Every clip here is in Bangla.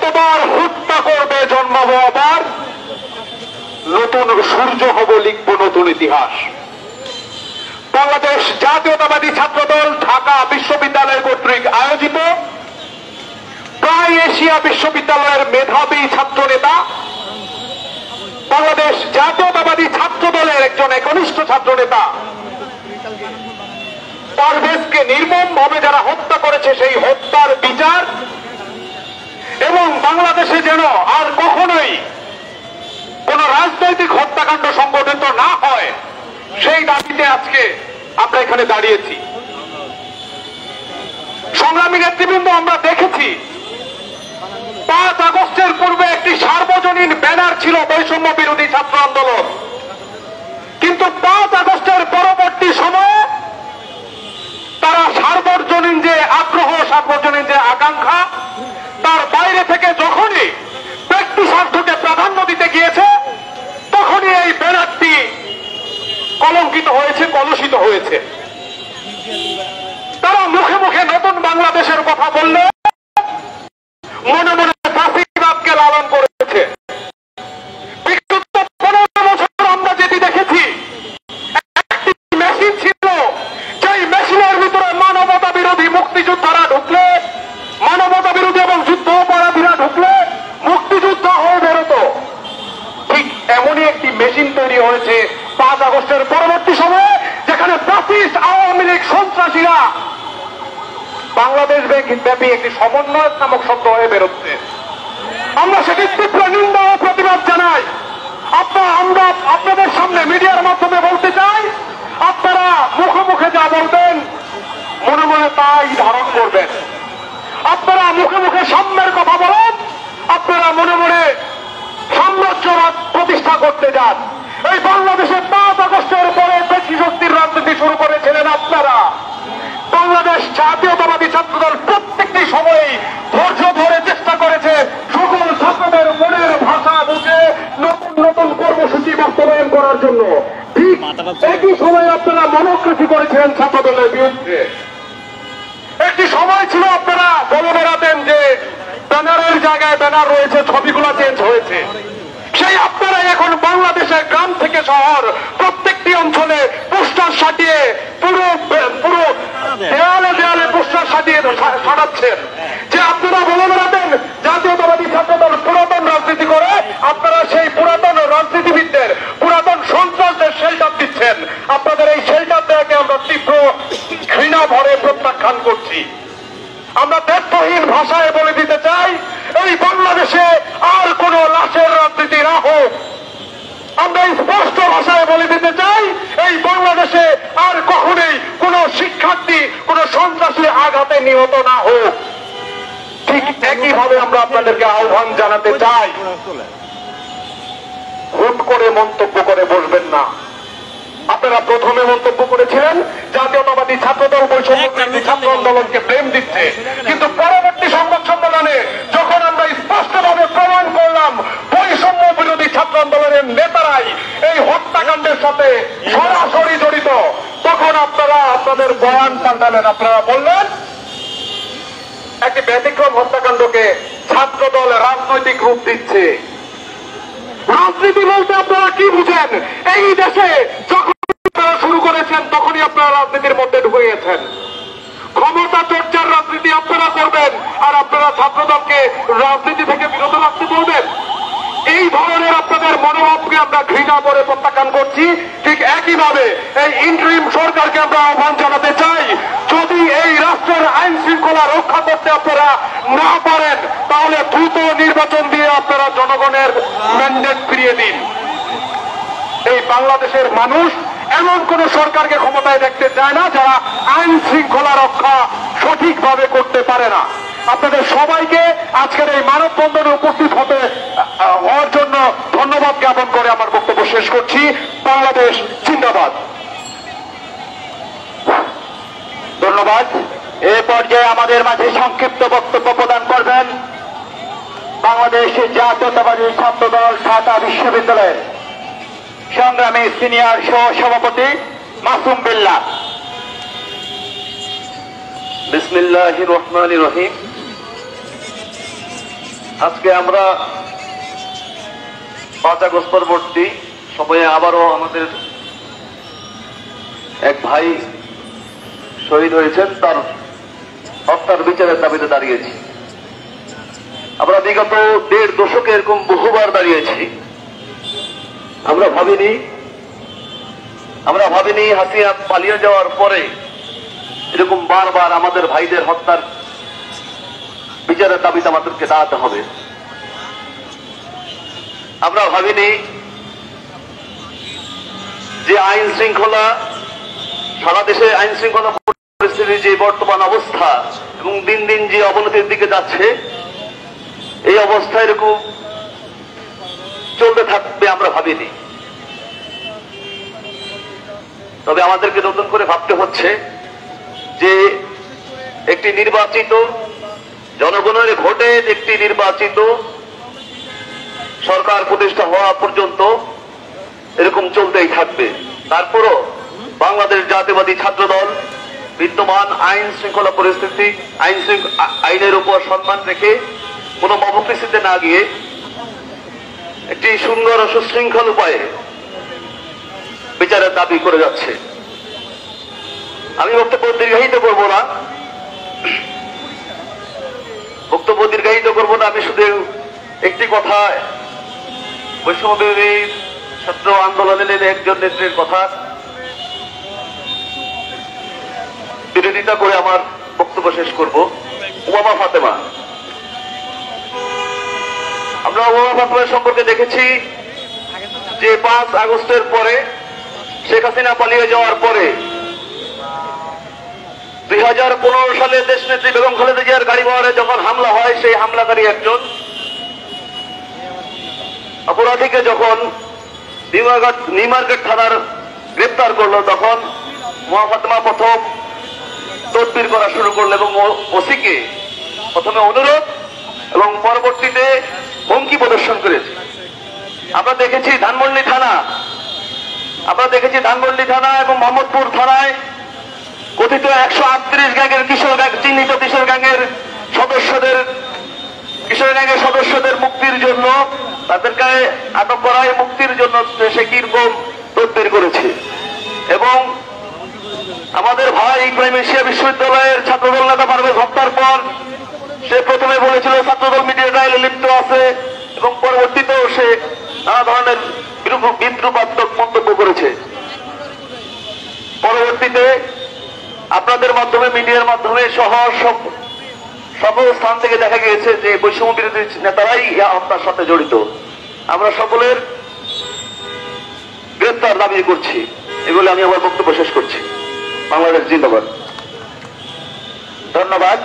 যতবার হত্যা করবে জন্মাবো আবার, নতুন সূর্য হব, লিখব নতুন ইতিহাস। বাংলাদেশ জাতীয়তাবাদী ছাত্রদল ঢাকা বিশ্ববিদ্যালয় কর্তৃক আয়োজিত প্রায় এশিয়া বিশ্ববিদ্যালয়ের মেধাবী ছাত্র নেতা, বাংলাদেশ জাতীয়তাবাদী ছাত্রদলের একজন একনিষ্ঠ ছাত্র নেতা পারভেজকে নির্মমভাবে যারা হত্যা করেছে সেই হত্যার বিচার এবং বাংলাদেশে যেন আর কখনোই কোন রাজনৈতিক হত্যাকাণ্ড সংগঠিত না হয়, সেই দাবিতে আজকে আমরা এখানে দাঁড়িয়েছি। সংগ্রামী নেতৃবৃন্দ, আমরা দেখেছি 5 আগস্টের পূর্বে একটি সার্বজনীন ব্যানার ছিল বৈষম্য বিরোধী ছাত্র আন্দোলন, কিন্তু 5 আগস্টের পরবর্তী সময়ে তারা সার্বজনীন যে আগ্রহ, সার্বজনীন যে আকাঙ্ক্ষা, তার বাইরে থেকে যখনই ব্যক্তি স্বার্থকে প্রাধান্য দিতে গিয়েছে, তখনই এই ব্যানারটি কলঙ্কিত হয়েছে, কলুষিত হয়েছে। তারা মুখে মুখে নতুন বাংলাদেশের কথা বললে মনে মনে ফাঁসিবাদকে লালন করেছে। বিগত 15 বছর আমরা যেটি দেখেছি, একটি মেশিন ছিল, সেই মেশিনের ভিতরে মানবতা বিরোধী মুক্তিযোদ্ধারা ঢুকলে, মানবতা বিরোধী এবং যুদ্ধ অপরাধীরা ঢুকলে মুক্তিযুদ্ধ হয়ে বেরোতো। ঠিক এমনই একটি মেশিন তৈরি হয়েছে 5 আগস্টের পরবর্তী সময়ে, যেখানে ফ্যাসিস্ট আওয়ামী লীগ সন্ত্রাসীরা বাংলাদেশ ব্যাপী একটি সমন্বয় নামক শব্দ হয়ে বেরোচ্ছে। আমরা সেটি তীব্র নিন্দা ও প্রতিবাদ জানাই। আমরা আপনাদের সামনে মিডিয়ার মাধ্যমে বলতে চাই, আপনারা মুখে মুখে যা বলবেন মনে মনে তাই ধারণ করবেন। আপনারা মুখে মুখে সাম্যের কথা বলেন, আপনারা মনে মনে সাম্রাজ্যবাদ প্রতিষ্ঠা করতে যান। এই বাংলাদেশে 5 আগস্টের পরে বেশি শক্তির রাজনীতি শুরু করেছিলেন আপনারা। বাংলাদেশ জাতীয়তাবাদী ছাত্রদল প্রত্যেকটি সময়েই ধৈর্য ধরে চেষ্টা করেছে সকল ছাত্রদের মনের ভাষা বুঝে নতুন নতুন কর্মসূচি বাস্তবায়ন করার জন্য। ঠিক একই সময় আপনারা মনোকৃতি করেছিলেন ছাত্রদলের বিরুদ্ধে। একটি সময় ছিল আপনারা বলে বেড়াতেন যে ব্যানারের জায়গায় ব্যানার রয়েছে, ছবিগুলো চেঞ্জ হয়েছে। সেই আপনারা এখন বাংলাদেশের গ্রাম থেকে শহর প্রত্যেকটি অঞ্চলে পোস্টার সাটিয়ে পুরো দেয়ালে দেয়ালে পোস্টার সাটিয়ে সাজাচ্ছেন যে আপনারা বলে বেড়াতেন জাতীয়তাবাদী ছাত্রদল পুরাতন রাজনীতি করে। আপনারা সেই পুরাতন রাজনীতিবিদদের, পুরাতন সন্ত্রাসদের শেল্টার দিচ্ছেন। আপনাদের এই শেল্টার দেওয়াকে আমরা তীব্র ঘৃণা ভরে প্রত্যাখ্যান করছি। আমরা দ্ব্যর্থহীন ভাষায় বলে দিতে চাই, এই বাংলাদেশে আর কোন লাশের রাজনীতি না হোক। আমরা স্পষ্ট ভাষায় বলে দিতে চাই, এই বাংলাদেশে আর কখনোই কোন শিক্ষার্থী কোন সন্ত্রাসী আঘাতে নিহত না হোক। ঠিক একইভাবে আমরা আপনাদেরকে আহ্বান জানাতে চাই, হুট করে মন্তব্য করে বসবেন না। আপনারা প্রথমে মন্তব্য করেছিলেন জাতীয়তাবাদী ছাত্রদল বৈষম্য বিরোধী ছাত্র আন্দোলনকে প্রেম দিচ্ছে, কিন্তু পরবর্তী সংবাদ সম্মেলনে যখন আমরা স্পষ্টভাবে প্রমাণ করলাম বৈষম্য বিরোধী ছাত্র আন্দোলনের নেতারাই এই হত্যাকাণ্ডের সাথে সরাসরি জড়িত, তখন আপনারা আপনাদের বয়ান পাল্টালেন। আপনারা বললেন একটি ব্যতিক্রম হত্যাকাণ্ডকে ছাত্রদল রাজনৈতিক রূপ দিচ্ছে। রাজনীতি বলতে আপনারা কি বুঝেন? এই দেশে যখন আপনারা শুরু করেছেন তখনই আপনারা রাজনীতির মধ্যে ঢুকে গেছেন। ক্ষমতা চর্চার রাজনীতি আপনারা করবেন আর আপনারা ছাত্রদলকে রাজনীতি থেকে বিরত রাখতে বলবেন। এই ধরনের আপনাদের মনোভাবকে আমরা ঘৃণা করে প্রত্যাখ্যান করছি। ঠিক একইভাবে এই ইন্টারিম সরকারকে আমরা আহ্বান জানাতে চাই, যদি এই রাষ্ট্রের আইন শৃঙ্খলা রক্ষা করতে আপনারা না পারেন তাহলে দ্রুত নির্বাচন দিয়ে আপনারা জনগণের ম্যান্ডেট ফিরিয়ে দিন। এই বাংলাদেশের মানুষ এমন কোন সরকারকে ক্ষমতায় দেখতে চায় না যারা আইন শৃঙ্খলা রক্ষা সঠিকভাবে করতে পারে না। আপনাদের সবাইকে আজকের এই মানববন্ধনে উপস্থিত হওয়ার জন্য ধন্যবাদ জ্ঞাপন করে আমার বক্তব্য শেষ করছি। বাংলাদেশ জিন্দাবাদ। ধন্যবাদ। এ পর্যায়ে আমাদের মাঝে সংক্ষিপ্ত বক্তব্য প্রদান করবেন বাংলাদেশ জাতীয়তাবাদী ছাত্রদল ঢাকা বিশ্ববিদ্যালয়ের সংগ্রামী সিনিয়র সহ সভাপতি মাসুম বিল্লাহ। বিসমিল্লাহির রহমানির রহিম। আজকে আমরা 5 আগস্ট পরবর্তী সময়ে আবারও আমাদের এক ভাই শহীদ হয়েছেন, তার হত্যার বিচারের দাবিতে দাঁড়িয়েছি। আমরা বিগত 1.5 দশকে এরকম বহুবার দাঁড়িয়েছি। আমরা ভাবিনি হাসিনা পালিয়ে যাওয়ার পরে এরকম বারবার আমাদের ভাইদের হত্যার বিচারের দাবিতে আমাদেরকে দাঁড়াতে হবে। আমরা ভাবিনি যে আইন শৃঙ্খলা, সারা দেশে আইন শৃঙ্খলা পরিস্থিতির যে বর্তমান অবস্থা এবং দিন দিন যে অবনতির দিকে যাচ্ছে, এই অবস্থা এরকম চলতে থাকবে আমরা ভাবিনি। তবে আমাদেরকে নতুন করে ভাবতে হচ্ছে যে একটি নির্বাচিত, জনগণের ভোটে একটি নির্বাচিত সরকার প্রতিষ্ঠা হওয়া পর্যন্ত এরকম চলতেই থাকবে। তারপরও বাংলাদেশ জাতীয়বাদী ছাত্রদল বিদ্যমান আইন শৃঙ্খলা পরিস্থিতি, আইনের উপর সম্মান রেখে কোনো মবকৃষিতে না গিয়ে একটি সুন্দর ও সুশৃঙ্খল উপায়ে বিচারের দাবি করে যাচ্ছে। আমি বক্তব্য দীর্ঘায়িত করব না, আমি শুধু একটি কথা, বৈষম্যবিরোধী ছাত্র আন্দোলনের একজন নেত্রীর কথা বিরোধিতা করে আমার বক্তব্য শেষ করব। উমামা ফাতেমা, আমরা উমামা ফাতেমা সম্পর্কে দেখেছি যে 5 আগস্টের পরে, শেখ হাসিনা পালিয়ে যাওয়ার পরে 2015 সালে দেশনেত্রী বেগম খালেদা জিয়ার গাড়ি বহরে যখন হামলা হয়, সেই হামলাকারী একজন অপরাধীকে যখন নিউ মার্কেট থানার গ্রেপ্তার করলো, তখন উমামা ফাতেমা প্রথম তদবির করা শুরু করলো এবং ওসিকে প্রথমে অনুরোধ এবং পরবর্তীতে হুমকি প্রদর্শন করেছে। আমরা দেখেছি ধানমন্ডি থানা এবং মোহাম্মদপুর থানায় কথিত 138 গ্যাংয়ের চিহ্নিত কিশোর গ্যাংয়ের সদস্যদের মুক্তির জন্য, তাদেরকে আটক করায় মুক্তির জন্য সে কিরকম তদবির করেছে। এবং আমাদের ভাই ইব্রাহিম এশিয়া বিশ্ববিদ্যালয়ের ছাত্রদল নেতা পারভেজ হত্যার পর সে প্রথমে বলেছিল ছাত্রদল মিডিয়া ট্রায়ালে লিপ্ত আছে এবং পরবর্তীতেও সে নানা ধরনের বিদ্রুপাত্মক মন্তব্য করেছে। পরবর্তীতে আপনাদের মাধ্যমে, মিডিয়ার মাধ্যমে সহ সকল স্থান থেকে দেখা গিয়েছে যে বৈষম্য বিরোধী নেতারাই হত্যার সাথে জড়িত। আমরা সকলের গ্রেপ্তার দাবি করছি। এগুলো আমি আমার বক্তব্য শেষ করছি। বাংলাদেশ জিন্দাবাদ। ধন্যবাদ।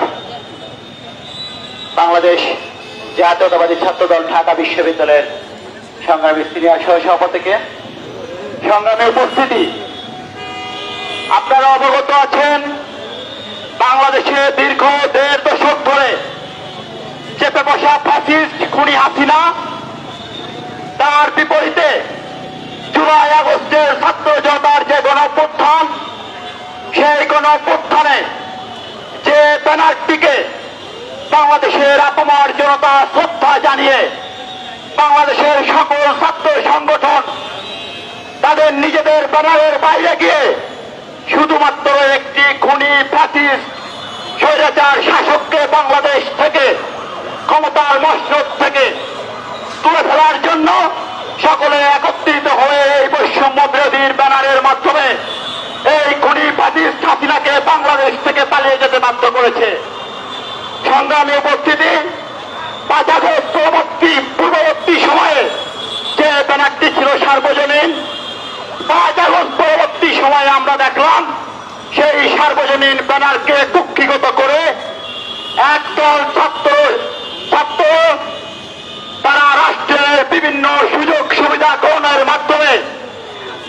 বাংলাদেশ জাতীয়তাবাদী ছাত্রদল ঢাকা বিশ্ববিদ্যালয়ের সংগ্রামী সিনিয়র সহসভাপতিকে। সংগ্রামে উপস্থিতি, আপনারা অবগত আছেন বাংলাদেশে দীর্ঘ 1.5 দশক ধরে চেপে বসা ফ্যাসিস্ট খুনি হাসিনা, তার বিপরীতে জুলাই আগস্টের ছাত্র জনতার যে গণঅভ্যুত্থান, সেই গণঅভ্যুত্থানে যে ব্যানারটিকে বাংলাদেশের আপামর জনতা শ্রদ্ধা জানিয়ে বাংলাদেশের সকল ছাত্র সংগঠন তাদের নিজেদের ব্যানারের বাইরে গিয়ে শুধুমাত্র একটি খুনি ফ্যাসিস্ট স্বৈরাচার শাসককে বাংলাদেশ থেকে, ক্ষমতার মসনদ থেকে তুলে ফেলার জন্য সকলে একত্রিত হয়ে এই বৈষম্য বিরোধীর ব্যানারের মাধ্যমে এই খুনি ফ্যাসিস্ট হাসিনাকে বাংলাদেশ থেকে পালিয়ে যেতে বাধ্য করেছে। সংগ্রামী উপস্থিতি, 5 আগস্ট পূর্ববর্তী সময়ে যে ব্যানারটি ছিল সার্বজনীন, 5 আগস্ট পরবর্তী সময়ে আমরা দেখলাম সেই সার্বজনীন ব্যানারকে কুক্ষিগত করে একদল ছাত্র তারা রাষ্ট্রের বিভিন্ন সুযোগ সুবিধা গ্রহণের মাধ্যমে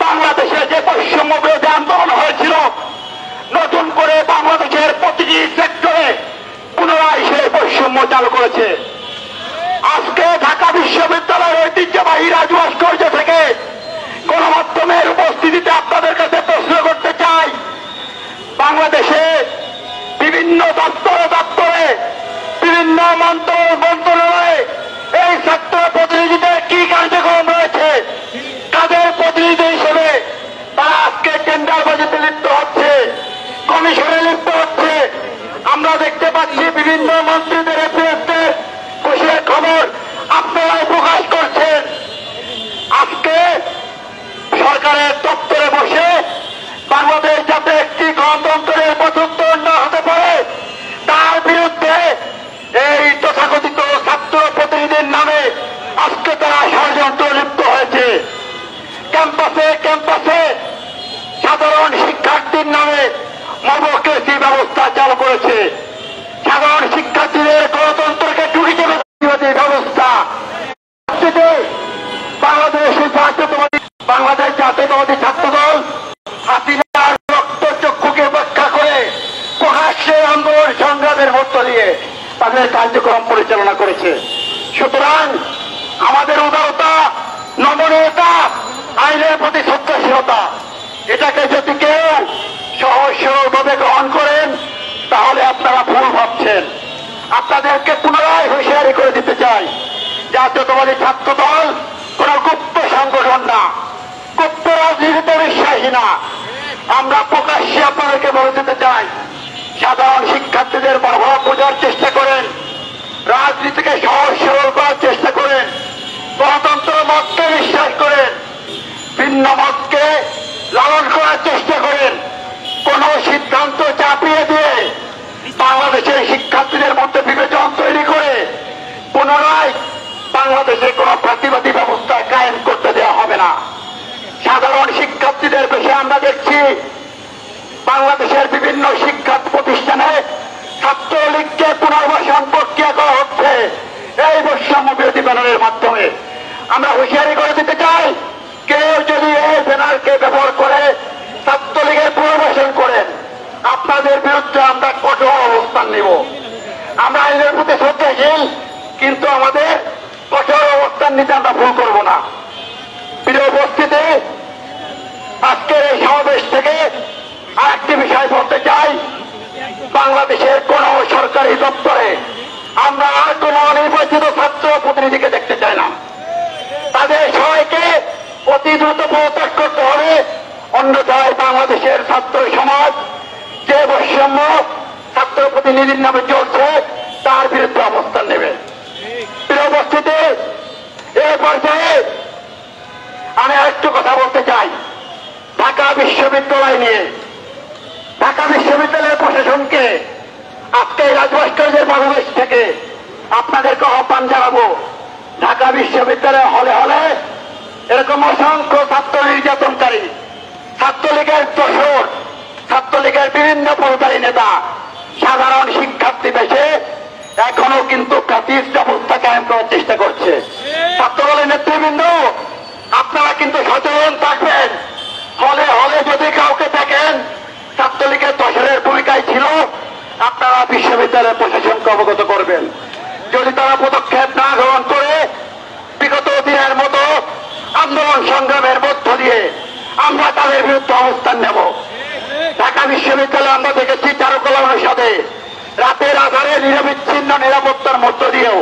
বাংলাদেশে যে বৈষম্য বিরোধী আন্দোলন হয়েছিল, নতুন করে বাংলাদেশের প্রতিটি সেক্টরে পুনরায় সেই বৈষম্য চালু করেছে। আজকে ঢাকা বিশ্ববিদ্যালয়ের ঐতিহ্যবাহী রাজু ভাস্কর্য থেকে গণমাধ্যমের উপস্থিতিতে আপনাদের কাছে প্রশ্ন করতে চাই, বাংলাদেশে বিভিন্ন দপ্তরে বিভিন্ন মন্ত্রণালয়ে ডেমোক্রেসি ব্যবস্থা চালু করেছে, সাধারণ শিক্ষার্থীদের গণতন্ত্রকে ঢুকে দেবে ব্যবস্থা। বাংলাদেশ জাতীয়তাবাদী ছাত্র দল হাসিনার রক্ত চক্ষুকে ব্যাখ্যা করে প্রকাশ্যে আন্দোলন সংগ্রামের মধ্য দিয়ে তাদের কার্যক্রম পরিচালনা করেছে। সুতরাং আমাদের উদারতা, নমনীয়তা, আইনের প্রতি শ্রদ্ধাশীলতা, এটাকে যদি কেউ সহজ সরলভাবে গ্রহণ করেন তাহলে আপনারা ভুল ভাবছেন। আপনাদেরকে পুনরায় হুঁশিয়ারি করে দিতে চাই, জাতীয়তাবাদী ছাত্র দল কোন গুপ্ত সংগঠন না, গুপ্ত রাজনীতিতে বিশ্বাসী না। আমরা প্রকাশ্যে আপনাদেরকে বলে দিতে চাই, সাধারণ শিক্ষার্থীদের মনোভাব বোঝার চেষ্টা করেন, রাজনীতিকে সহজ সরল করার চেষ্টা করেন, গণতন্ত্র মতকে বিশ্বাস করেন, ভিন্ন মতকে লালন করার চেষ্টা করেন। কোন সিদ্ধান্ত চাপিয়ে দিয়ে বাংলাদেশের শিক্ষার্থীদের মধ্যে বিভাজন তৈরি করে পুনরায় বাংলাদেশে কোন প্রতিবাদী ব্যবস্থা কায়েম করতে দেওয়া হবে না। সাধারণ শিক্ষার্থীদের বিষয়ে আমরা দেখছি বাংলাদেশের বিভিন্ন শিক্ষা প্রতিষ্ঠানে ছাত্রলীগকে পুনর্বাসন প্রক্রিয়া করা হচ্ছে এই বৈষম্য বিরোধী ব্যানারের মাধ্যমে। আমরা হুঁশিয়ারি করে দিতে চাই, কেউ যদি এই ব্যানারকে ব্যবহার করে ছাত্রলীগের পুনর্বাসন করেন, আপনাদের বিরুদ্ধে আমরা কঠোর অবস্থান নেব। আমরা আইনের প্রতি শ্রদ্ধাশীল, কিন্তু আমাদের কঠোর অবস্থান নিতে আমরা ভুল করব না। প্রিয় উপস্থিতি, আজকের এই সমাবেশ থেকে আরেকটি বিষয় বলতে চাই, বাংলাদেশের কোন সরকারি দপ্তরে আমরা আর কোন অনির্বাচিত ছাত্র প্রতিনিধিকে দেখতে চাই না। তাদের সবাইকে অতি দ্রুত পদত্যাগ করতে হবে, অন্যথায় বাংলাদেশের ছাত্র সমাজ যে বৈষম্য ছাত্র প্রতিনিধির নামে চলছে তার বিরুদ্ধে অবস্থান নেবে। প্রিয় উপস্থিতি, এই পর্যায়ে আমি আরেকটু কথা বলতে চাই ঢাকা বিশ্ববিদ্যালয় নিয়ে। ঢাকা বিশ্ববিদ্যালয়ের প্রশাসনকে আজকে এই রাজভাস্কর্যের বাংলাদেশ থেকে আপনাদেরকে আহ্বান জানাবো, ঢাকা বিশ্ববিদ্যালয় হলে হলে এরকম অসংখ্য ছাত্র নির্যাতনকারী, ছাত্রলীগের দোসর, ছাত্রলীগের বিভিন্ন পদধারী নেতা, সাধারণ শিক্ষার্থী বেশে এখনো কিন্তু প্রাতিষ্ঠা ব্যবস্থা কায়েম করার চেষ্টা করছে। ছাত্রদলের নেতৃবৃন্দ, আপনারা কিন্তু সচেতন থাকবেন। হলে হলে যদি কাউকে দেখেন ছাত্রলীগের দোসরের ভূমিকায় ছিল, আপনারা বিশ্ববিদ্যালয়ের প্রশাসনকে অবগত করবেন। যদি তারা পদক্ষেপ না গ্রহণ করে বিগত দিনের মতো আন্দোলন সংগ্রামের মধ্য দিয়ে আমরা তাদের বিরুদ্ধে অবস্থান নেব। ঢাকা বিশ্ববিদ্যালয়ে আমরা দেখেছি চারুকলা অনুষদে রাতের আধারে নিরবিচ্ছিন্ন নিরাপত্তার মধ্য দিয়েও